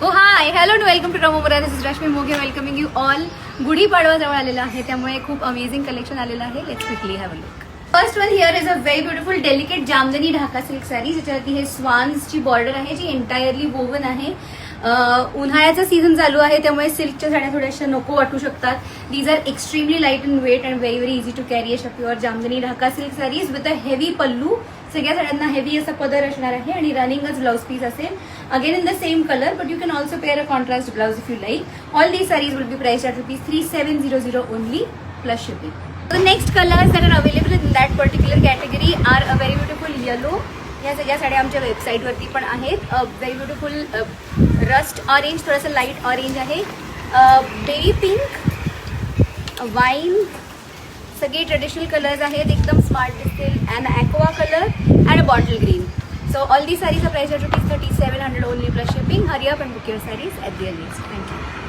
Oh hi, hello and welcome to Ramo Mura. This is Rashmi Moge welcoming you all. गुढी पाडवा जवळ आलेला आहे त्यामुळे खूप अमेझिंग कलेक्शन आलेलं आहे. Let's quickly have a look. First one here is a very beautiful delicate Jamdani Dhaka silk sari ज्याच्यावरती हे स्वान्सची border आहे जी एंटायरली वोवन आहे. उन्हाळ्याचा सीझन चालू आहे त्यामुळे सिल्कच्या साड्या थोड्याशा नको वाटू शकतात. These are extremely light in weight and very very easy to carry अशा pure Jamdani Dhaka silk sarees with a heavy pallu. सगळ्या साड्यांना हेवी असा पदर असणार आहे आणि रनिंगच ब्लाउज पीस असेल. Again in the same colour but you can also pair a contrast blouse if you like. All these sarees will be priced at ₹3700 only plus shipping. The next colors that are available in that particular category are a very beautiful yellow. या सगळ्या साड्या आमच्या वेबसाईटवरती पण आहेत. Very beautiful rust orange, थोडंसं light orange आहे, baby pink, wine, सगळे traditional colours आहेत, एकदम स्मार्ट दिसतील. And aqua colour and a bottle green. So all these sarees are priced at ₹3700 only plus shipping. Hurry up and book your sarees at the earliest. Thank you.